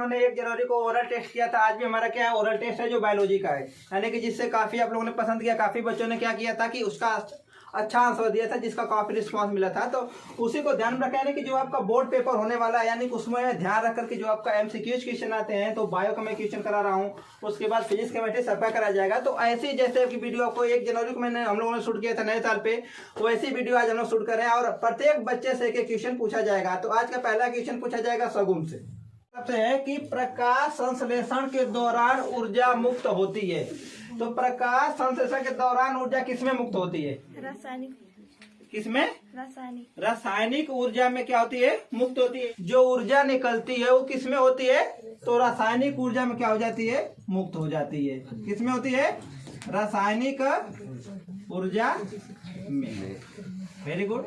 उन्होंने 1 जनवरी को oral test किया था। आज भी हमारा क्या है, ओरल टेस्ट है जो बायोलॉजी का है, यानी कि जिससे काफी आप लोगों ने पसंद किया। काफी बच्चों ने क्या किया था कि उसका अच्छा आंसर दिया था, जिसका काफी रिस्पांस मिला था। तो उसी को ध्यान में रखा है कि जो आपका बोर्ड पेपर होने वाला है, यानी कि उसमें ध्यान रख करके जो आपका एमसीक्यूज क्वेश्चन आते हैं, तो बायो का मैं क्वेश्चन करा रहा हूँ, उसके बाद फिजिक्स केमिस्ट्री सबका कराया जाएगा। तो ऐसी जैसे की वीडियो आपको 1 जनवरी को हम लोगों ने शूट किया था नए साल पे, वैसी वीडियो आज हम लोग शूट कर रहे हैं और प्रत्येक बच्चे से एक क्वेश्चन पूछा जाएगा। तो आज का पहला क्वेश्चन पूछा जाएगा सगुन से। सबसे है कि प्रकाश संश्लेषण के दौरान ऊर्जा मुक्त होती है। तो प्रकाश संश्लेषण के दौरान ऊर्जा किसमें मुक्त होती है? रासायनिक। किसमें? रासायनिक। रासायनिक ऊर्जा में क्या होती है? मुक्त होती है। जो ऊर्जा निकलती है वो किसमें होती है? तो रासायनिक ऊर्जा में क्या हो जाती है? मुक्त हो जाती है। किसमें होती है? रासायनिक ऊर्जा में। Very good.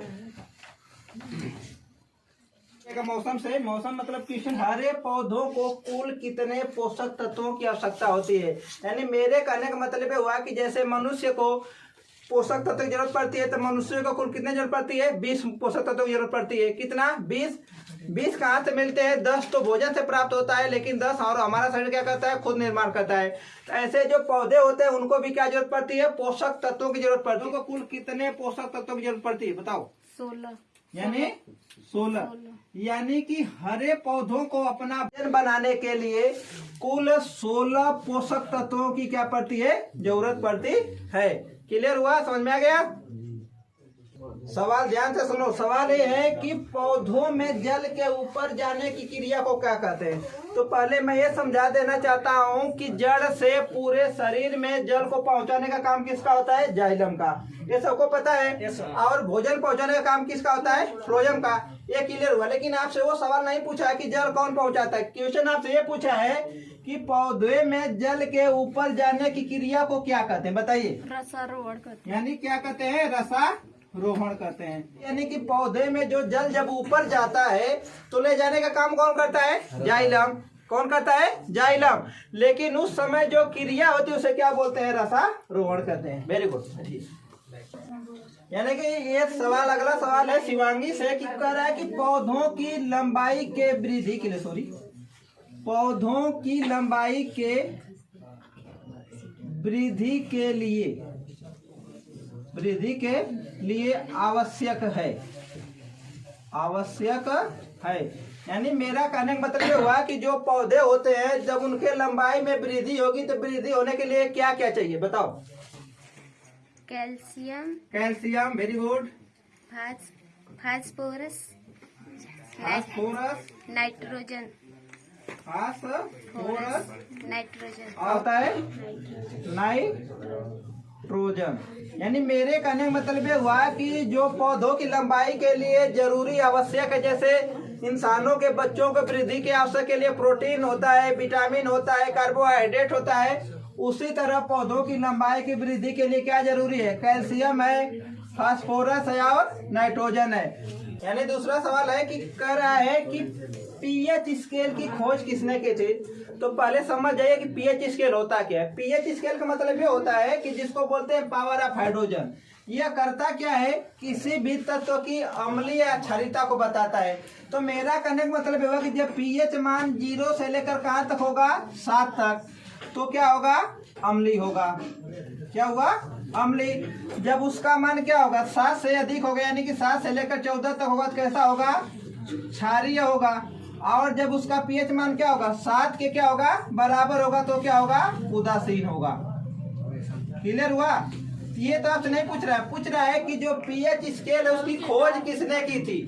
मौसम से, मौसम मतलब क्वेश्चन, हरे पौधों को कुल कितने पोषक तत्वों की आवश्यकता होती है? यानी मेरे कहने का मतलब ये हुआ कि जैसे मनुष्य को पोषक तत्व की जरूरत पड़ती है, तो मनुष्य को कुल कितने जरूरत पड़ती है? 20 पोषक तत्वों की जरूरत पड़ती है। कितना? 20 कहाँ से मिलते हैं? 10 तो भोजन से प्राप्त होता है, लेकिन 10 और हमारा शरीर क्या करता है? खुद निर्माण करता है। तो ऐसे जो पौधे होते हैं उनको भी क्या जरूरत पड़ती है? पोषक तत्वों की जरूरत पड़ती है। उनको कुल कितने पोषक तत्वों की जरूरत पड़ती है बताओ? 16। यानी 16। यानी कि हरे पौधों को अपना भोजन बनाने के लिए कुल 16 पोषक तत्वों की क्या पड़ती है? जरूरत पड़ती है। क्लियर हुआ? समझ में आ गया? सवाल ध्यान से सुनो। सवाल ये है कि पौधों में जल के ऊपर जाने की क्रिया को क्या कहते हैं? तो पहले मैं ये समझा देना चाहता हूँ कि जड़ से पूरे शरीर में जल को पहुंचाने का काम किसका होता है? जाइलम का। ये सबको पता है। और भोजन पहुंचाने का काम किसका होता है? फ्लोएम का। ये क्लियर हुआ। लेकिन आपसे वो सवाल नहीं पूछा है कि जल कौन पहुंचाता है। क्वेश्चन आपसे ये पूछा है कि पौधे में जल के ऊपर जाने की क्रिया को क्या कहते हैं? बताइए। रसारोहण कहते हैं। यानी क्या कहते हैं? रसारोहण कहते हैं। यानी कि पौधे में जो जल जब ऊपर जाता है तो ले जाने का काम कौन करता है? जाइलम। कौन करता है? जाइलम। लेकिन उस समय जो क्रिया होती है उसे क्या बोलते हैं? रसारोहण कहते हैं। Very good. यानी कि ये सवाल, अगला सवाल है शिवांगी से कि कह रहा है कि पौधों की लंबाई के वृद्धि के लिए, पौधों की लंबाई के वृद्धि के लिए आवश्यक है। यानी मेरा कहने का मतलब ये हुआ कि जो पौधे होते हैं जब उनके लंबाई में वृद्धि होगी तो वृद्धि होने के लिए क्या क्या चाहिए बताओ? Calcium. Very good. Phosphorus. Nitrogen. Nitrogen आता है नाइट्रोजन। यानी मेरे कहने का मतलब ये हुआ कि जो पौधों की लंबाई के लिए जरूरी आवश्यक है, जैसे इंसानों के बच्चों को वृद्धि के आवश्यक के लिए प्रोटीन होता है, विटामिन होता है, कार्बोहाइड्रेट होता है, उसी तरह पौधों की लंबाई की वृद्धि के लिए क्या जरूरी है? कैल्शियम है, फास्फोरस है और नाइट्रोजन है। यानी दूसरा सवाल है कि कह रहा है कि पीएच स्केल की खोज किसने की थी? तो पहले समझ जाइए कि पीएच स्केल होता क्या है। पीएच स्केल का मतलब ये होता है कि जिसको बोलते हैं पावर ऑफ हाइड्रोजन। यह करता क्या है? किसी भी तत्व की अम्लीय या क्षारीयता को बताता है। तो मेरा कहने का मतलब होगा कि जब पीएच मान 0 से लेकर कहाँ तक होगा? 7 तक, तो क्या होगा? अम्लीय होगा। क्या हुआ? अम्लीय। जब उसका मान क्या होगा? 7 से अधिक होगा, यानी कि 7 से लेकर 14 तक होगा, तो कैसा होगा? क्षारीय होगा। और जब उसका पीएच मान क्या होगा? 7 के क्या होगा? बराबर होगा, तो क्या होगा? उदासीन होगा। क्लियर हुआ? ये तो आपसे नहीं पूछ रहा है कि जो पीएच स्केल है उसकी खोज किसने की थी?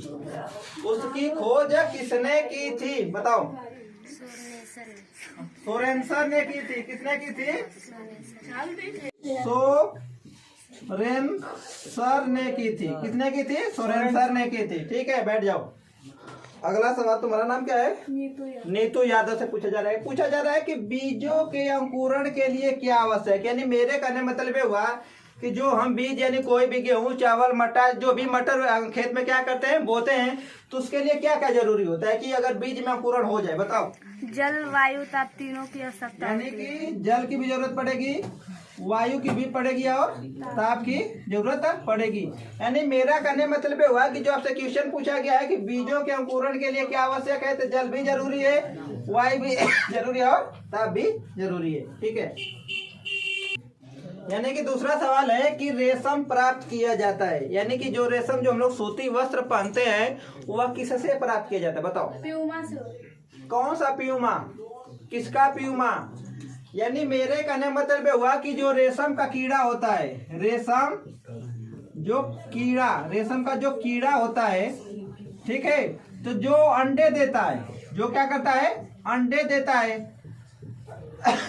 उसकी खोज किसने की थी बताओ? सोरेनसन ने की थी। किसने की थी? सोरेनसन ने की थी। किसने की थी? सोरेनसन ने की थी। ठीक है, बैठ जाओ। अगला सवाल, तुम्हारा नाम क्या है? नीतू यादव से पूछा जा रहा है कि बीजों के अंकुरण के लिए क्या आवश्यक है? यानी मेरे कहने मतलब हुआ कि जो हम बीज, यानी कोई भी गेहूं, चावल, मटर, जो भी मटर खेत में क्या करते हैं? बोते हैं। तो उसके लिए क्या क्या जरूरी होता है कि अगर बीज में अंकुरण हो जाए? बताओ। जल, वायु, ताप तीनों की आवश्यकता। यानी कि जल की भी जरूरत पड़ेगी, वायु की भी पड़ेगी और ताप की जरूरत पड़ेगी। यानी मेरा कहने मतलब ये हुआ कि जो आपसे क्वेश्चन पूछा गया है कि बीजों के अंकुरण के लिए क्या आवश्यक है, तो जल भी जरूरी है, वायु भी जरूरी है और ताप भी जरूरी है। ठीक है। यानी कि दूसरा सवाल है कि रेशम प्राप्त किया जाता है, यानी कि जो रेशम जो हम लोग सूती वस्त्र पहनते हैं वह किससे प्राप्त किया जाता है, बताओ। प्यूमा से। कौन सा प्यूमा, किसका प्यूमा? यानी मेरे कहने मतलब हुआ कि जो रेशम का कीड़ा होता है, रेशम का जो कीड़ा होता है, ठीक है, तो जो अंडे देता है, जो क्या करता है, अंडे देता है,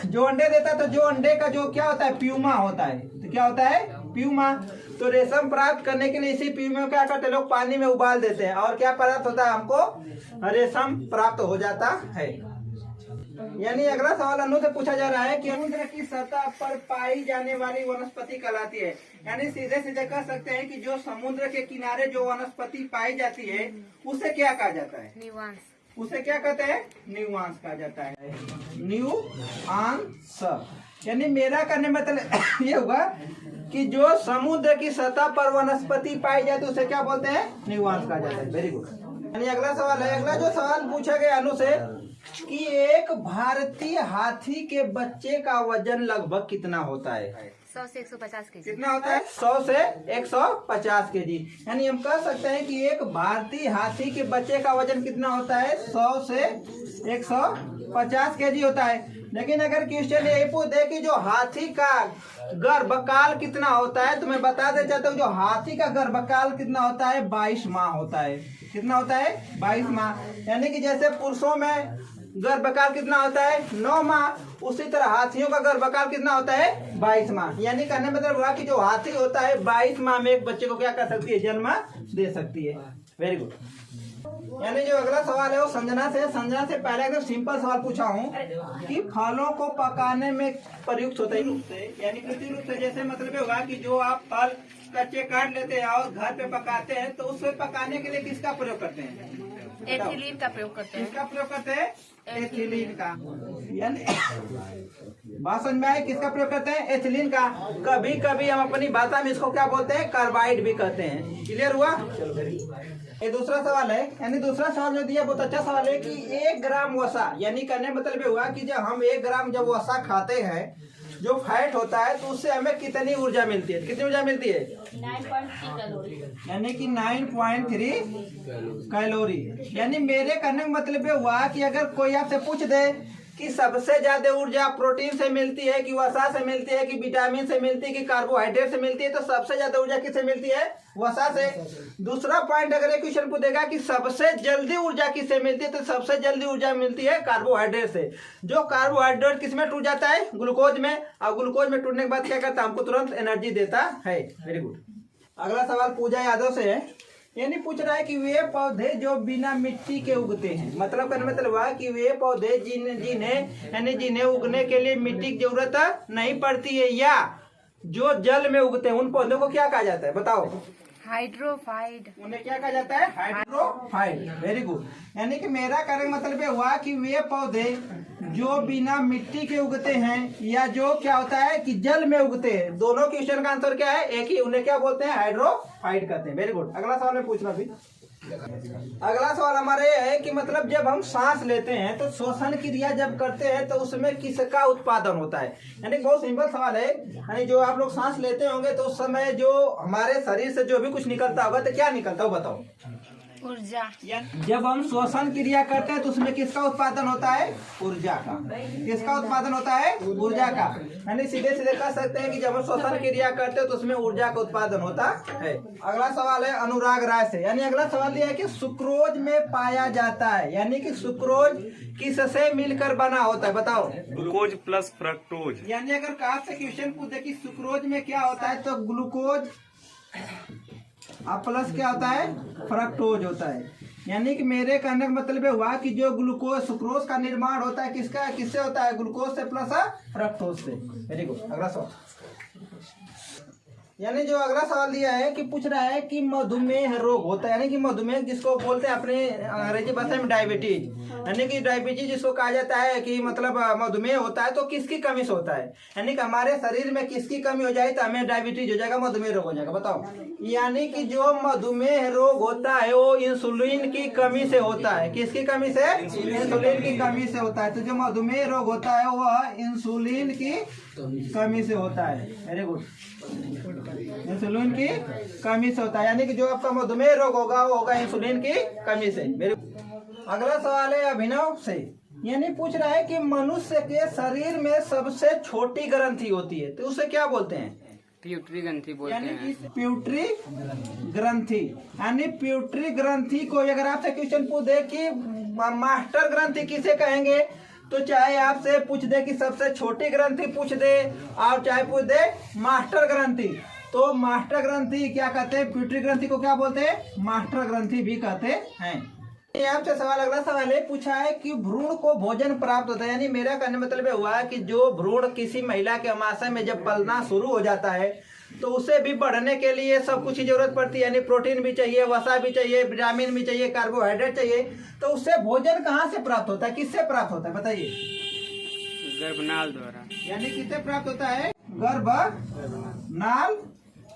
जो अंडे देता है, तो जो अंडे का जो क्या होता है, प्यूमा होता है। तो क्या होता है, प्यूमा। तो रेशम प्राप्त करने के लिए इसी प्यूमा को क्या करते हैं लोग, पानी में उबाल देते हैं और क्या प्राप्त होता है, हमको रेशम प्राप्त हो जाता है। यानी अगला सवाल अनु से पूछा जा रहा है कि समुद्र की सतह पर पाई जाने वाली वनस्पति कहलाती है। यानी सीधे सीधे कह सकते हैं कि जो समुद्र के किनारे जो वनस्पति पाई जाती है उसे क्या कहा जाता है, निवांश। उसे क्या कहते हैं, न्यूआंस कहा जाता है, न्यूआंस। यानी मेरा कहने मतलब ये होगा कि जो समुद्र की सतह पर वनस्पति पाई जाती है उसे क्या बोलते हैं, न्यूआंस कहा जाता है। Very good. यानी अगला सवाल है, अगला जो सवाल पूछा गया अनु से कि एक भारतीय हाथी के बच्चे का वजन लगभग कितना होता है, 100 से 150 के जी। कितना होता है, 100 से 150 केजी। यानी हम कह सकते हैं कि एक भारतीय हाथी के बच्चे का वजन कितना होता है, 100 से 150 केजी होता है। लेकिन अगर क्वेश्चन ये पूछ दे कि जो हाथी का गर्भकाल कितना होता है, तो मैं बता दे चाहता हूँ जो हाथी का गर्भकाल कितना होता है, 22 माह होता है। कितना होता है, 22 माह। यानी कि जैसे पुरुषों में गर्भकाल कितना होता है, 9 माह, उसी तरह हाथियों का गर्भकाल कितना होता है, 22 माह। यानी कहने मतलब हुआ कि जो हाथी होता है 22 माह में एक बच्चे को क्या कर सकती है, जन्म दे सकती है। Very good. यानी जो अगला सवाल है वो संजना से पहले एकदम सिंपल सवाल पूछा हूँ कि फलों को पकाने में प्रयुक्त होता है रूप से, यानी कृत्रिम रूप से। जैसे मतलब ये होगा कि जो आप फल कच्चे काट लेते हैं और घर पे पकाते हैं, तो उसमें पकाने के लिए किसका प्रयोग करते हैं, एथिलीन का प्रयोग करते हैं। किसका प्रयोग करते हैं, एथिलीन का। यानी बात समझ में आए, किसका प्रयोग करते हैं, एथिलीन का। कभी कभी हम अपनी भाषा में इसको क्या बोलते हैं, कार्बाइड भी कहते हैं। क्लियर हुआ। ये दूसरा सवाल है, यानी दूसरा सवाल जो दिया बहुत अच्छा सवाल है कि 1 ग्राम वसा, यानी कहने मतलब ये हुआ कि जब हम 1 ग्राम जब वसा खाते हैं, जो फैट होता है, तो उससे हमें कितनी ऊर्जा मिलती है, कितनी ऊर्जा मिलती है, 9.3 कैलोरी। यानी कि 9.3 कैलोरी। यानी मेरे कहने का मतलब ये हुआ कि अगर कोई आपसे पूछ दे कि सबसे ज्यादा ऊर्जा प्रोटीन से मिलती है कि वसा से मिलती है कि विटामिन से मिलती है कि कार्बोहाइड्रेट से मिलती है, तो सबसे ज्यादा ऊर्जा किससे मिलती है, वसा से। दूसरा पॉइंट अगर एक क्वेश्चन पूछेगा कि सबसे जल्दी ऊर्जा किससे मिलती है, तो सबसे जल्दी ऊर्जा मिलती है कार्बोहाइड्रेट से। जो कार्बोहाइड्रेट किस में टूट जाता है, ग्लूकोज में, और ग्लूकोज में टूटने के बाद क्या करता है, हमको तुरंत एनर्जी देता है। Very good. अगला सवाल पूजा यादव से है, यानी पूछ रहा है कि वे पौधे जो बिना मिट्टी के उगते हैं, मतलब कहने मतलब हुआ कि वे पौधे जिन्हें उगने के लिए मिट्टी की जरूरत नहीं पड़ती है या जो जल में उगते हैं, उन पौधों को क्या कहा जाता है, बताओ। हाइड्रोफाइड। उन्हें क्या कहा जाता है, हाइड्रोफाइड। Very good. यानी कि मेरा कहने का मतलब ये हुआ कि वे पौधे जो बिना मिट्टी के उगते हैं या जो क्या होता है कि जल में उगते हैं, दोनों क्वेश्चन का आंसर क्या है, एक ही। उन्हें क्या बोलते हैं, हाइड्रोफाइड कहते हैं। Very good. अगला सवाल मैं पूछना भी, अगला सवाल हमारा ये है कि मतलब जब हम सांस लेते हैं तो श्वसन क्रिया जब करते हैं तो उसमें किसका उत्पादन होता है। यानी बहुत सिंपल सवाल है, यानी जो आप लोग सांस लेते होंगे तो उस समय जो हमारे शरीर से जो भी कुछ निकलता होगा तो क्या निकलता हो, बताओ। ऊर्जा। जब हम श्वसन क्रिया करते हैं तो उसमें किसका उत्पादन होता है, ऊर्जा का। किसका उत्पादन होता है, ऊर्जा का। यानी सीधे सीधे कह सकते हैं कि जब हम श्वसन क्रिया करते हैं तो उसमें ऊर्जा का उत्पादन होता है। अगला सवाल है अनुराग राय से, यानी अगला सवाल यह है कि सुक्रोज में पाया जाता है, यानी कि सुक्रोज किससे मिलकर बना होता है, बताओ। Glucose plus fructose. यानी अगर कहा से क्वेश्चन पूछे कि सुक्रोज में क्या होता है, तो ग्लूकोज अब प्लस क्या होता है, फ्रक्टोज होता है। यानी कि मेरे कहने का मतलब ये हुआ कि जो ग्लूकोज सुक्रोज का निर्माण होता है किससे होता है, ग्लूकोज से प्लस फ्रक्टोज से। Very good. अगला सवाल, यानी जो अगला सवाल दिया है कि पूछ रहा है कि मधुमेह रोग होता है, यानी कि मधुमेह जिसको बोलते हैं अपने अंग्रेजी भाषा में डायबिटीज, यानी कि डायबिटीज जिसको कहा जाता है कि मतलब मधुमेह होता है तो किसकी कमी से होता है, यानी कि हमारे शरीर में किसकी कमी हो जाए तो हमें डायबिटीज हो जाएगा, मधुमेह रोग हो जाएगा। बताओ, यानी कि जो मधुमेह रोग होता है वो इंसुलिन की कमी से होता है। किसकी कमी से? इंसुलिन की कमी से होता है। तो जो मधुमेह रोग होता है वह इंसुलिन की कमी से होता है। वेरी गुड, इंसुलिन की कमी से होता है, यानी कि जो आपका मधुमेह रोग होगा वो होगा इंसुलिन की कमी से। अगला सवाल है अभिनव से, यानी पूछ रहा है कि मनुष्य के शरीर में सबसे छोटी ग्रंथि होती है तो उसे क्या बोलते हैं? प्यूटरी ग्रंथि बोलते यानी हैं। कि प्यूटरी ग्रंथि, यानी प्यूटरी ग्रंथि को अगर आपसे क्वेश्चन पूछ दे कि मास्टर ग्रंथि किसे कहेंगे, तो चाहे आपसे पूछ दे कि सबसे छोटी ग्रंथि पूछ दे और चाहे पूछ दे मास्टर ग्रंथि, तो मास्टर ग्रंथि क्या कहते हैं? प्यूटरी ग्रंथि को क्या बोलते हैं? मास्टर ग्रंथि भी कहते हैं। आपसे सवाल, अगला सवाल है, पूछा है कि भ्रूण को भोजन प्राप्त होता है, यानी मेरा कहने मतलब हुआ है कि जो भ्रूण किसी महिला के अमाशय में जब पलना शुरू हो जाता है तो उसे भी बढ़ने के लिए सब कुछ की जरूरत पड़ती है, यानी प्रोटीन भी चाहिए, वसा भी चाहिए, विटामिन भी चाहिए, कार्बोहाइड्रेट चाहिए। तो उससे भोजन कहाँ से प्राप्त होता है, किससे प्राप्त होता है बताइए? गर्भनाल द्वारा। यानी किससे प्राप्त होता है? गर्भनाल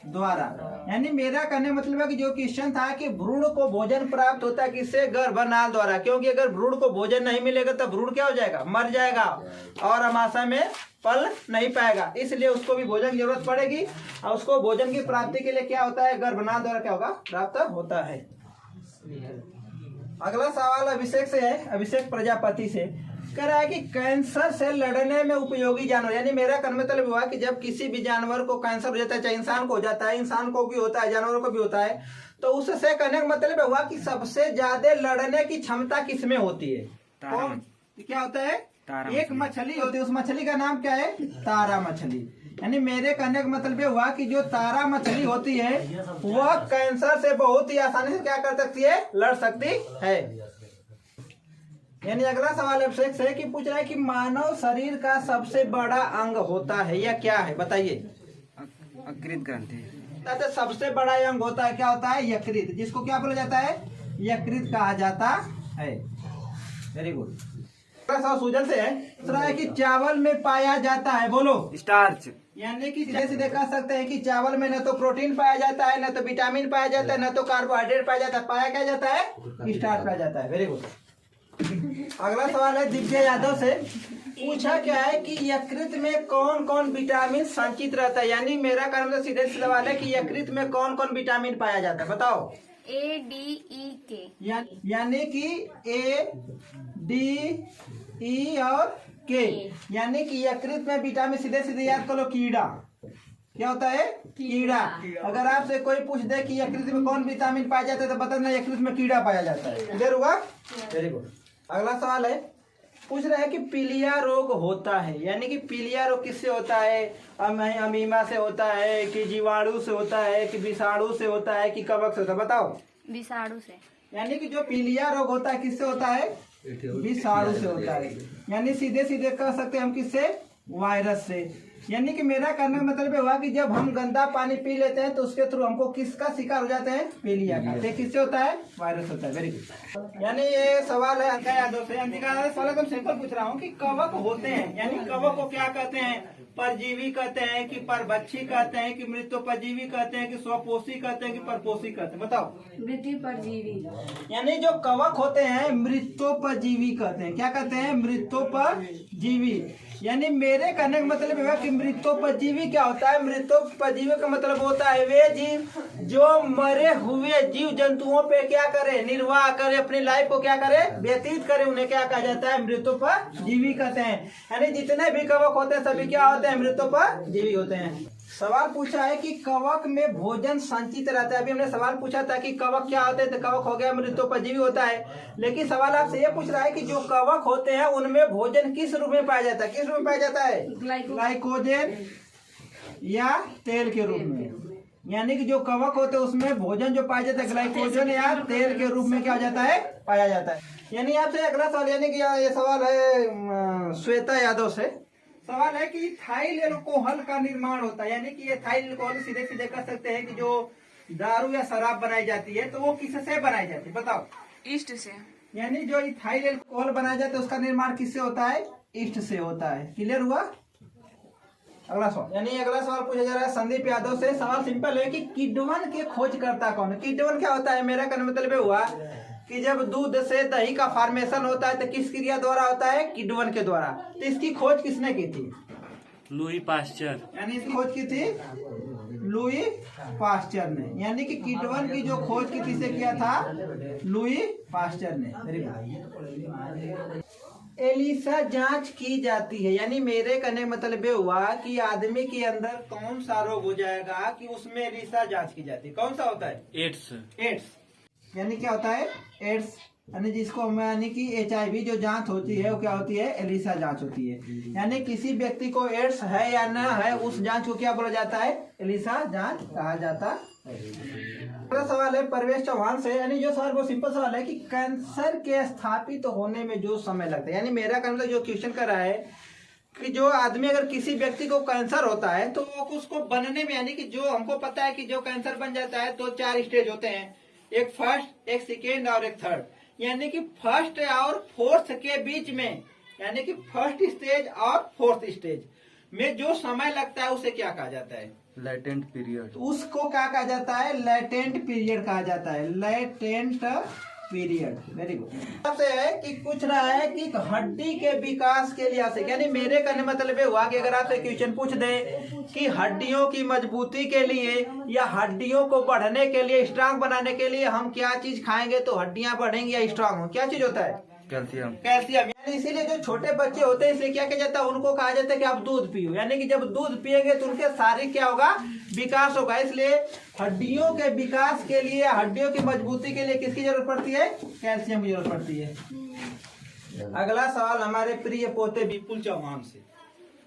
द्वारा। यानी मेरा कहने मतलब है कि जो क्वेश्चन था कि भ्रूण को भोजन प्राप्त होता है किससे? गर्भनाल द्वारा, क्योंकि अगर भ्रूण को भोजन नहीं मिलेगा तो भ्रूण क्या हो जाएगा? मर जाएगा और अमाशय में पल नहीं पाएगा, इसलिए उसको भी भोजन की जरूरत पड़ेगी और उसको भोजन की प्राप्ति के लिए क्या होता है? गर्भनाल द्वारा क्या होगा? प्राप्त होता है। अगला सवाल अभिषेक से है, अभिषेक प्रजापति से, कह रहा है कि कैंसर से लड़ने में उपयोगी जानवर, यानी मेरा कहने मतलब हुआ कि जब किसी भी जानवर को कैंसर हो जाता है, चाहे इंसान को हो जाता है, इंसान को भी होता है, जानवरों को भी होता है, तो उससे कहने का मतलब हुआ कि सबसे ज्यादा लड़ने की क्षमता किसमें होती है? कौन क्या होता है? एक मछली होती है, उस मछली का नाम क्या है? तारा मछली। यानी मेरे कहने का मतलब हुआ कि जो तारा मछली होती है वह कैंसर से बहुत ही आसानी से क्या कर सकती है? लड़ सकती है। यानी अगला सवाल अभिषेक से कि पूछ रहा है कि मानव शरीर का सबसे बड़ा अंग होता है या क्या है बताइए? यकृत ग्रंथि। तो सबसे बड़ा अंग होता है, क्या होता है? यकृत, जिसको क्या बोला जाता है? यकृत कहा जाता है। Very good. सूजन से है, दूसरा है कि चावल में पाया जाता है, बोलो, स्टार्च। यानी कि सीधे सीधे कह सकते हैं कि चावल में न तो प्रोटीन पाया जाता है, न तो विटामिन पाया जाता है, न तो कार्बोहाइड्रेट पाया जाता है, पाया क्या जाता है? स्टार्च पाया जाता है। Very good. अगला सवाल है दिव्या यादव से, पूछा क्या है कि यकृत में कौन कौन विटामिन संचित रहता है, यानी मेरा कारण सीधे सवाल है कि यकृत में कौन कौन विटामिन पाया जाता है बताओ? A D E K, यानी कि A D E और K, यानी कि यकृत में विटामिन सीधे सीधे याद करो कीड़ा, क्या होता है? कीड़ा। अगर आपसे कोई पूछ दे कि यकृत में कौन विटामिन पाया जाता है तो बताना यकृत में कीड़ा पाया जाता है। क्लियर हुआ? Very good. अगला सवाल है, पूछ रहा है कि पीलिया रोग होता है, यानी कि पीलिया रोग किससे होता है? अमीमा से होता है कि जीवाणु से होता है कि विषाणु से होता है कि कवक से होता है बताओ? विषाणु से। यानी कि जो पीलिया रोग होता है किससे होता है? विषाणु से होता है। यानी सीधे सीधे कह सकते हैं हम किससे? वायरस से। यानी कि मेरा कहने का मतलब हुआ कि जब हम गंदा पानी पी लेते हैं तो उसके थ्रू हमको किसका शिकार हो जाते हैं? पीलिया का। तो किससे होता है? वायरस होता है। Very good. यानी ये सवाल है अंकिता यादव से। अंकिता सवाल एकदम सिंपल पूछ रहा हूँ कि कवक होते हैं, यानी कवक को क्या कहते हैं? परजीवी कहते हैं कि परभक्षी कहते हैं कि मृत्युपजीवी कहते हैं कि स्वपोषी कहते हैं कि परपोषी कहते हैं बताओ? मृत्युपरजीवी। यानी जो कवक होते हैं मृत्युपजीवी कहते हैं। क्या कहते हैं? मृत्युपजीवी। यानी मेरे कहने का मतलब है कि मृत्युपजीवी क्या होता है? मृत्युपजीवी का मतलब होता है वे जीव जो मरे हुए जीव जंतुओं पे क्या करे? निर्वाह करे, अपनी लाइफ को क्या करे? व्यतीत करे, उन्हें क्या कहा जाता है? मृत्युपजीवी कहते हैं। यानी जितने भी कवक होते हैं सभी क्या होते हैं? मृत्युपजीवी होते हैं। सवाल पूछा है कि कवक में भोजन संचित रहता है। अभी हमने सवाल पूछा था कि कवक क्या होते हैं, तो कवक हो गया मृत्युपजीवी होता है। लेकिन सवाल आपसे ये पूछ रहा है कि जो कवक होते हैं उनमें भोजन किस रूप में पाया जाता है? किस रूप में पाया जाता है? ग्लाइकोजन या तेल के रूप में। यानी कि जो कवक होते हैं उसमें भोजन जो पाया जाता है ग्लाइकोजन या तेल के रूप में क्या जाता है? पाया जाता है। यानी आपसे अगला सवाल, यानी कि ये सवाल है श्वेता यादव से। सवाल है कि इथाइल अल्कोहल का निर्माण होता है, यानी कि इथाइल अल्कोहल सीधे सीधे कर सकते हैं कि जो दारू या शराब बनाई जाती है तो वो किससे बनाई जाती है, बताओ। ईस्ट से। यानी जो इथाइल अल्कोहल बनाया जाता है उसका निर्माण किससे होता है, ईस्ट से होता है। क्लियर हुआ। अगला सवाल, यानी अगला सवाल पूछा जा रहा है संदीप यादव से। सवाल सिंपल है कि किण्वन के खोजकर्ता कौन है। किण्वन क्या होता है, मेरा कहने मतलब हुआ कि जब दूध से दही का फॉर्मेशन होता है तो किस क्रिया द्वारा होता है, किण्वन के द्वारा। तो इसकी खोज किसने की थी, लुई पास्चर। यानी इसकी खोज की थी लुई पास्चर ने। यानी कि किण्वन की जो खोज की किसने किया था, लुई पास्चर ने। Very good. एलिसा जांच की जाती है, यानी मेरे कहने का मतलब ये हुआ कि आदमी के अंदर कौन सा रोग हो जाएगा कि उसमें एलिसा जांच की जाती है। कौन सा होता है, एड्स। एड्स। यानी क्या होता है, एड्स। यानी जिसको हम यानी कि HIV जो जांच होती है वो क्या होती है, एलिसा जांच होती है। यानी किसी व्यक्ति को एड्स है या न है उस जांच को क्या बोला जाता है, एलिसा जांच कहा जाता है। अगला सवाल है परवेश चौहान से। यानी जो सवाल वो सिंपल सवाल है कि कैंसर के स्थापित होने में जो समय लगता है, यानी मेरा कहना जो क्वेश्चन कर रहा है कि जो आदमी अगर किसी व्यक्ति को कैंसर होता है तो वो उसको बनने में, यानी कि जो हमको पता है कि जो कैंसर बन जाता है तो 4 स्टेज होते हैं, एक फर्स्ट, एक सेकेंड और एक थर्ड। यानी कि फर्स्ट और फोर्थ के बीच में, यानी कि फर्स्ट स्टेज और फोर्थ स्टेज में जो समय लगता है उसे क्या कहा जाता है, लेटेंट पीरियड। उसको क्या कहा जाता है, लेटेंट पीरियड कहा जाता है, लेटेंट पीरियड। Very good. आपसे है कि पूछ रहा है कि हड्डी के विकास के लिए आवश्यक, यानी मेरे कहने मतलब ये हुआ कि अगर आपसे क्वेश्चन पूछ दे कि हड्डियों की मजबूती के लिए या हड्डियों को बढ़ने के लिए, स्ट्रांग बनाने के लिए हम क्या चीज खाएंगे तो हड्डियां बढ़ेंगी या स्ट्रांग हो, क्या चीज होता है, कैल्शियम। कैल्शियम। यानी इसीलिए जो छोटे बच्चे होते हैं इसलिए क्या किया जाता है, उनको कहा जाता है कि आप दूध पियो। यानी कि जब दूध पिएंगे तो उनके शारीरिक क्या होगा, विकास होगा। इसलिए हड्डियों के विकास के लिए, हड्डियों की मजबूती के लिए किसकी जरूरत पड़ती है, कैल्शियम की जरूरत पड़ती है। अगला सवाल हमारे प्रिय पोते विपुल चौहान से।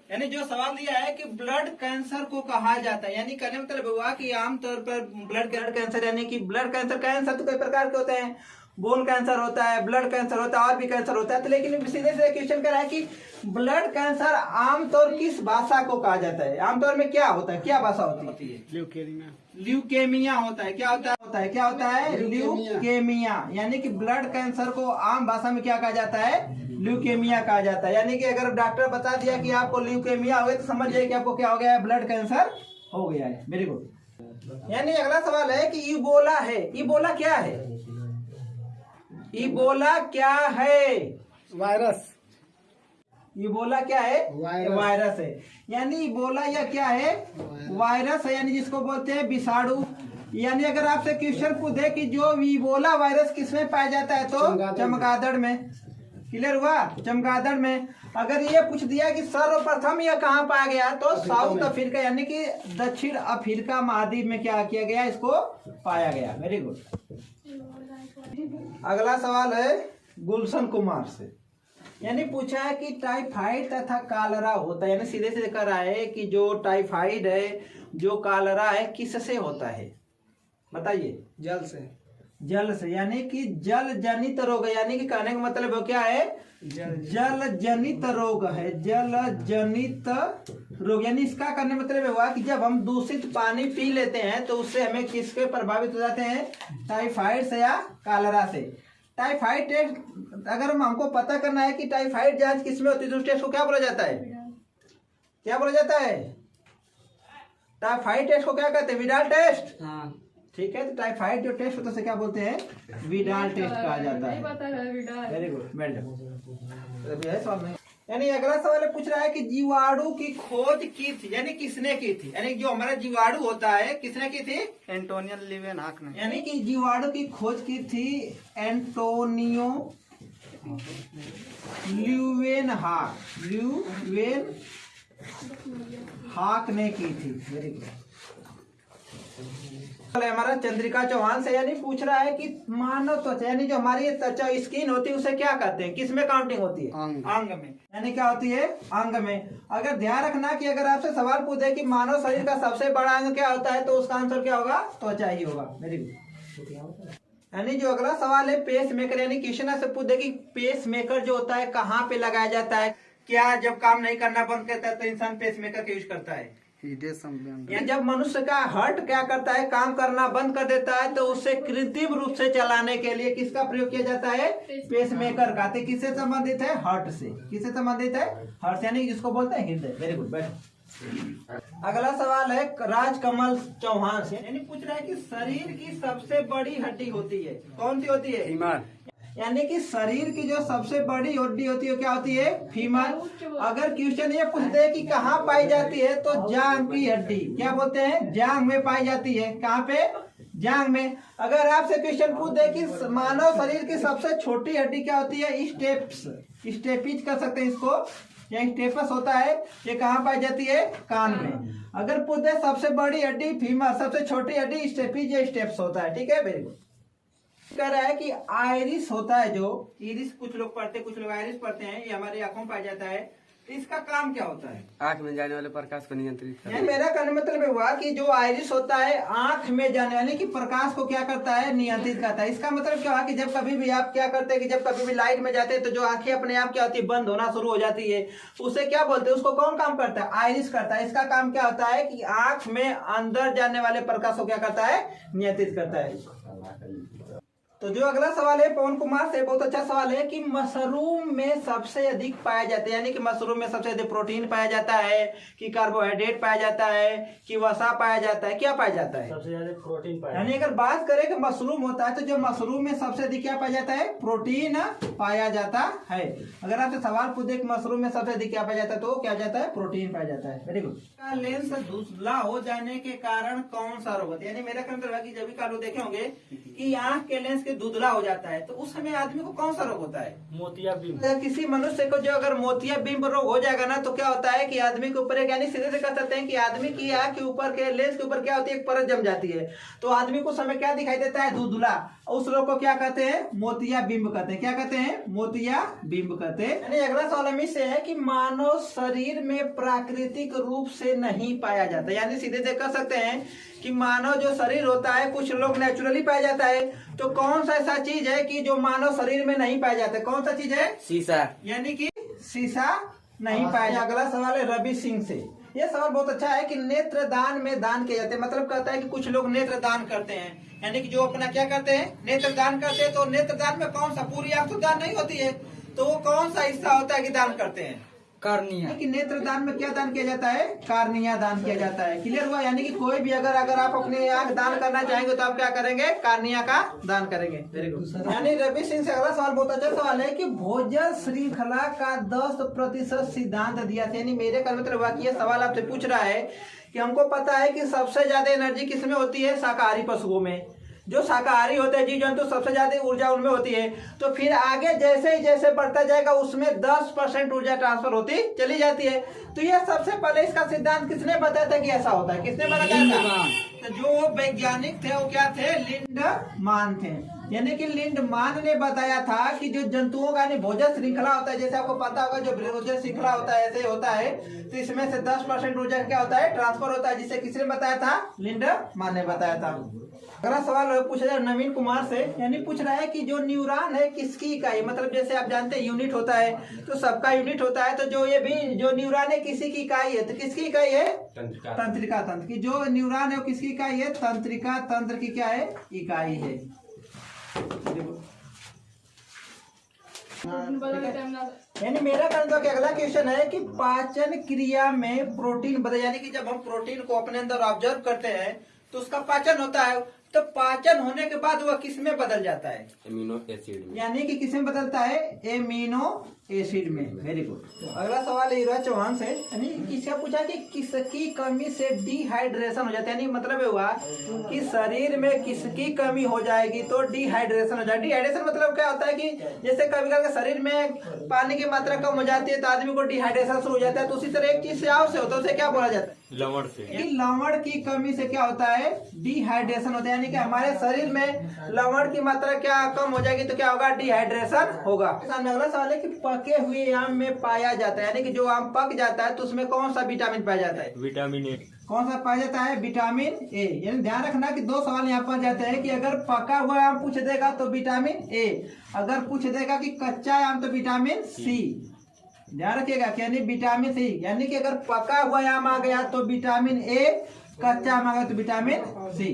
यानी जो सवाल दिया है कि ब्लड कैंसर को कहा जाता है, यानी कहने मतलब हुआ कि आमतौर पर ब्लड कैंसर, यानी कि ब्लड कैंसर तो कई प्रकार के होते हैं, बोन कैंसर होता है, ब्लड कैंसर होता है और भी कैंसर होता है। तो लेकिन सीधे से क्वेश्चन कर रहा है कि ब्लड कैंसर आमतौर किस भाषा को कहा जाता है, आमतौर में क्या होता है, क्या भाषा होती है, ल्यूकेमिया होता है। क्या होता है, क्या होता है, ल्यूकेमिया। यानी कि ब्लड कैंसर को आम भाषा में क्या कहा जाता है, ल्यूकेमिया कहा जाता है। यानी कि अगर डॉक्टर बता दिया कि आपको ल्यूकेमिया हो गया तो समझ जाइए कि आपको क्या हो गया है, ब्लड कैंसर हो गया है। Very good. यानी अगला सवाल है कि इबोला है। इबोला क्या है, इबोला क्या है, वायरस। इबोला क्या है, वायरस है। यानी इबोला या क्या है, वायरस है, यानी जिसको बोलते हैं विषाणु। यानी अगर आपसे क्वेश्चन पूछे कि जो इबोला वायरस किसमें पाया जाता है तो चमगादड़ में। क्लियर हुआ, चमगादड़ में। अगर ये पूछ दिया कि सर्वप्रथम यह कहाँ पाया गया तो साउथ अफ्रीका, यानी कि दक्षिण अफ्रीका महाद्वीप में क्या किया गया, इसको पाया गया। Very good. अगला सवाल है गुलशन कुमार से। यानी पूछा है कि टाइफाइड तथा कालरा होता है, यानी सीधे से कर रहा है कि जो टाइफाइड है, जो कालरा है, किससे होता है, बताइए। जल से। जल से, यानी कि जल जनित रोग। यानी कि कहने का मतलब वो क्या है, जल जनित रोग है, जल जनित रोग। यानी इसका करने मतलब हुआ कि जब हम दूषित पानी पी लेते हैं तो उससे हमें किसके प्रभावित हो जाते हैं, टाइफाइड से या कालरा से। टाइफाइड टेस्ट अगर हमको पता करना है कि टाइफाइड जांच किसमें होती है तो उस टेस्ट को क्या बोला जाता है, क्या बोला जाता है, टाइफाइड टेस्ट को क्या कहते हैं, विडाल टेस्ट। हाँ ठीक है, तो टाइफाइड जो टेस्ट होता है उसे क्या बोलते हैं, विडाल टेस्ट कहा जाता है। Very good, well. यानी अगला सवाल पूछ रहा है कि जीवाणु की खोज की थी, यानी किसने की थी, यानी जो हमारा जीवाणु होता है किसने की थी, एंटोनियो लीवेनहॉक ने। यानी कि जीवाणु की खोज की थी एंटोनियो ल्यूवेनहॉक ने की थी। Very good. हमारा चंद्रिका चौहान से। यानी पूछ रहा है कि मानव त्वचा, यानी जो हमारी त्वचा स्किन होती है उसे क्या कहते हैं, किसमें काउंटिंग होती है, अंग में। यानी क्या होती है, अंग में। अगर ध्यान रखना कि अगर आपसे सवाल पूछे कि मानव शरीर का सबसे बड़ा अंग क्या होता है तो उसका आंसर क्या होगा, त्वचा ही होगा। Very good. यानी जो अगला सवाल है पेस मेकर, यानी क्वेश्चन से पूछे कि पेस मेकर जो होता है कहाँ पे लगाया जाता है, क्या जब काम नहीं करना बंद करता है तो इंसान पेसमेकर का यूज करता है। या जब मनुष्य का हार्ट क्या करता है, काम करना बंद कर देता है, तो उसे कृत्रिम रूप से चलाने के लिए किसका प्रयोग किया जाता है, पेसमेकर का। तो किससे संबंधित है, हार्ट से। किससे संबंधित है, हार्ट से, यानी जिसको बोलते हैं हृदय। वेरी गुड, बैठो। अगला सवाल है राजकमल चौहान से, यानी पूछ रहा है कि शरीर की सबसे बड़ी हड्डी होती है, कौन सी होती है, फीमर। यानी कि शरीर की जो सबसे बड़ी हड्डी होती है क्या होती है, फीमर। अगर क्वेश्चन ये पूछते हैं कि कहाँ पाई जाती है, तो जांग की हड्डी, क्या बोलते हैं, जांग में पाई जाती है। कहाँ पे, जांग में। अगर आपसे क्वेश्चन पूछ दे कि मानव शरीर की सबसे छोटी हड्डी क्या होती है, स्टेप्स, स्टेपिज कर सकते हैं इसको, या स्टेपस होता है, ये कहाँ पाई जाती है, कान में। अगर पूछ दे सबसे बड़ी हड्डी फीमर, सबसे छोटी हड्डी स्टेपिज या स्टेप्स होता है। ठीक है, वेरी गुड। कह रहा है कि आयरिस होता है, जो इरिस कुछ लोग पढ़ते, कुछ लोग आयरिस पढ़ते हैं, ये हमारी आंखों में पाया जाता है। तो इसका काम क्या होता है, आंख में जाने वाले प्रकाश को नियंत्रित करना। यानी मेरा कहने मतलब हुआ कि जो आयरिस होता है आंख में जाने वाले की प्रकाश को क्या करता है, नियंत्रित करता है। इसका मतलब क्या हुआ कि जब कभी भी आप क्या करते हैं कि जब कभी भी लाइट में जाते हैं तो जो आंखें अपने आप क्या होती है, बंद होना शुरू हो जाती है, उसे क्या बोलते हैं, उसको कौन काम करता है, आयरिस करता है। इसका काम क्या होता है कि आंख में अंदर जाने वाले प्रकाश को क्या करता है, नियंत्रित करता है। तो जो अगला सवाल है पवन कुमार से, बहुत अच्छा सवाल है कि मशरूम में सबसे अधिक पाया जाता है, यानी कि मशरूम में सबसे अधिक प्रोटीन पाया जाता है, कि कार्बोहाइड्रेट पाया जाता है, कि वसा पाया जाता है, क्या पाया जाता है, सबसे ज्यादा प्रोटीन पाया। यानी अगर बात करें कि मशरूम होता है तो जो मशरूम में सबसे अधिक क्या पाया जाता है, प्रोटीन पाया जाता है। अगर आपसे सवाल पूछे कि मशरूम में सबसे अधिक क्या पाया जाता है, तो क्या जाता है, प्रोटीन पाया जाता है। Very good. लेंस धुंधला हो जाने के कारण कौन सा रोग होता है, यानी मेरा कहना है कि जब भी कालो देखे होंगे कि आंख के लेंस के धुंधला हो जाता है, तो उस समय आदमी को कौन सा रोग होता है, मोतियाबिंद। किसी मनुष्य को जो अगर मोतियाबिंद रोग हो जाएगा ना, तो क्या होता है कि आदमी के ऊपर एक, यानी सीधे से कह सकते हैं कि आदमी की आंख के ऊपर के लेंस के ऊपर क्या होती है, एक परत जम जाती है, तो आदमी को समय क्या दिखाई देता है, धुंधला। उस रोग को क्या कहते हैं, मोतियाबिंद कहते हैं। क्या कहते हैं, मोतियाबिंद कहते हैं। यानी अगला सवाल हमें से है कि मानव शरीर में प्राकृतिक रूप से नहीं पाया जाता, यानी सीधे से कह सकते हैं कि मानव जो शरीर होता है कुछ लोग नेचुरली पाया जाता है, तो कौन सा ऐसा चीज है कि जो मानव शरीर में नहीं पाया जाता है, कौन सा चीज है, शीशा, यानी कि शीशा नहीं पाया जाता। अगला सवाल है रवि सिंह से, ये सवाल बहुत अच्छा है कि नेत्र दान में दान किए जाते हैं, मतलब कहता है कि कुछ लोग नेत्र दान करते हैं, यानी कि जो अपना क्या करते हैं, नेत्र दान करते हैं। तो नेत्र दान में कौन सा, पूरी आंख तो दान नहीं होती है, तो वो कौन सा हिस्सा होता है कि दान करते हैं, कार्निया। कि नेत्र दान में क्या दान किया जाता है, कार्निया दान किया जाता है। क्लियर हुआ, यानी कि कोई भी अगर आप अपनी आंख दान करना चाहेंगे तो आप क्या करेंगे, कार्निया का दान करेंगे। Very good. यानी रवि सिंह से अगला सवाल बहुत अच्छा सवाल है कि भोजन श्रृंखला का 10% सिद्धांत दिया था, यानी मेरे का मतलब हुआ कि ये सवाल आपसे पूछ रहा है कि हमको पता है कि सबसे ज्यादा एनर्जी किसमें होती है, शाकाहारी पशुओं में। जो शाकाहारी होते हैं जीव जंतु, सबसे ज्यादा ऊर्जा उनमें होती है। तो फिर आगे जैसे ही जैसे बढ़ता जाएगा उसमें 10% ऊर्जा ट्रांसफर होती चली जाती है। तो ये सबसे पहले इसका सिद्धांत किसने बताया था कि ऐसा होता है, किसने बताया था, तो जो वैज्ञानिक थे वो क्या थे, लिंडमान थे। यानी कि लिंडमान ने बताया था कि जो जंतुओं का यानी भोजन श्रृंखला होता है, जैसे आपको पता होगा जो भोजन श्रृंखला होता है ऐसे होता है, तो इसमें से 10% ऊर्जा क्या होता है, ट्रांसफर होता है, जिसे किसने बताया था, लिंडमान ने बताया था। अगला सवाल पूछा जाए नवीन कुमार से, यानी पूछ रहा है कि जो न्यूरॉन है किसकी इकाई, मतलब जैसे आप जानते हैं यूनिट होता है तो सबका यूनिट होता है, तो जो ये भी जो न्यूरॉन है किसी की इकाई है, तो किसकी इकाई है, तंत्रिका तंत्र की। जो न्यूरॉन है वो किसकी इकाई है, तंत्रिका तंत्र की क्या है, इकाई है। यानी मेरा कहना कि अगला क्वेश्चन है कि पाचन क्रिया में प्रोटीन बदल, यानी कि जब हम प्रोटीन को अपने अंदर ऑब्जर्व करते हैं तो उसका पाचन होता है, तो पाचन होने के बाद वह किस में बदल जाता है, एमिनो एसिड में, यानी कि किस में बदलता है, एमिनो एसिड में। Very good. तो अगला सवाल है युवराज चौहान से, यानी किसका पूछा कि किसकी कमी से डिहाइड्रेशन हो जाता है, यानी मतलब ये हुआ कि शरीर में किसकी कमी हो जाएगी तो डिहाइड्रेशन हो जाएगी। डिहाइड्रेशन मतलब क्या होता है कि जैसे कभी कभी शरीर में पानी की मात्रा कम हो जाती है तो आदमी को डिहाइड्रेशन शुरू हो जाता है, तो उसी तरह एक चीज से और से होता है, उसे क्या बोला जाता है, लवण से। लवण की कमी से क्या होता है, डिहाइड्रेशन होता है, यानी कि हमारे शरीर में लवण की मात्रा क्या कम हो जाएगी तो क्या होगा, डिहाइड्रेशन होगा। अगला सवाल है कि पके हुए आम में पाया जाता है, यानी कि जो आम पक जाता है तो उसमें कौन सा विटामिन पाया जाता है, विटामिन ए। कौन सा पाया जाता है, विटामिन ए। यानी ध्यान रखना कि दो सवाल यहाँ पर जाते हैं कि अगर पका हुआ आम पूछ देगा तो विटामिन ए, अगर पूछ देगा कि कच्चा आम तो विटामिन सी। ध्यान रखिएगा कि यानी विटामिन सी, यानी कि अगर पका हुआ आम आ गया तो विटामिन ए, कच्चा आम आ गया तो विटामिन सी।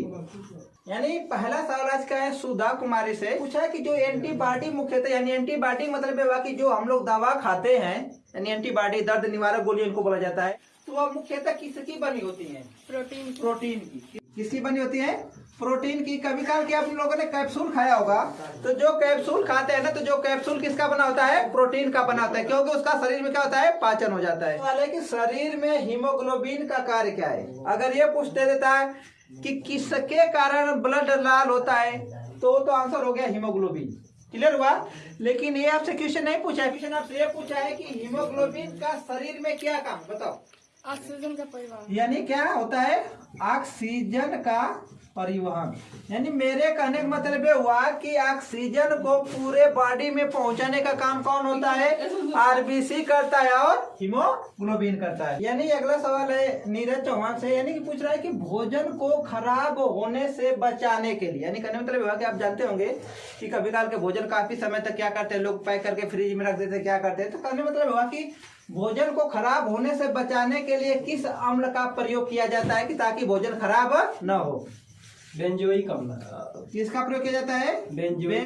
यानी पहला सवाल आज का है सुधा कुमारी से, पूछा है कि जो एंटीबायोटिक मुख्यतः, यानी एंटीबायोटिक मतलब ये हुआ कि जो हम लोग दवा खाते हैं, यानी एंटीबायोटिक दर्द निवारक गोली इनको बोला जाता है, तो वह मुख्यतः किसकी बनी होती है? प्रोटीन की। किसकी बनी होती है? प्रोटीन की। कभी काल के आप लोगों ने कैप्सूल खाया होगा, तो जो कैप्सूल खाते हैं ना, तो जो कैप्सूल किसका बना होता है? प्रोटीन का बना होता है, क्योंकि उसका शरीर में क्या होता है? पाचन हो जाता है। वाले कि शरीर में हीमोग्लोबिन का कार्य क्या है? अगर ये पूछ देता है कि किसके कारण ब्लड लाल होता है, तो आंसर हो गया हीमोग्लोबिन। क्लियर हुआ? लेकिन ये आपसे क्वेश्चन नहीं पूछा है, क्वेश्चन आपसे ये पूछा है कि हीमोग्लोबिन का शरीर में क्या काम, बताओ। ऑक्सीजन का परिवहन। यानी क्या होता है? ऑक्सीजन का परिवहन। यानी मेरे कहने का मतलब ये हुआ कि ऑक्सीजन को पूरे बॉडी में पहुंचाने का काम कौन होता है? आरबीसी करता है और हीमोग्लोबिन करता है। यानी अगला सवाल है नीरज चौहान से, यानी कि पूछ रहा है कि भोजन को खराब होने से बचाने के लिए, यानी कहने का मतलब हुआ कि आप जानते होंगे कि कभी काल के भोजन काफी समय तक क्या करते हैं लोग, पैक करके फ्रिज में रख देते हैं, क्या करते हैं, तो कहने का मतलब हुआ कि भोजन को खराब होने से बचाने के लिए किस अम्ल का प्रयोग किया जाता है कि ताकि भोजन खराब न हो? बेंजोइक अम्ल। किसका प्रयोग किया जाता है? बेंजोइक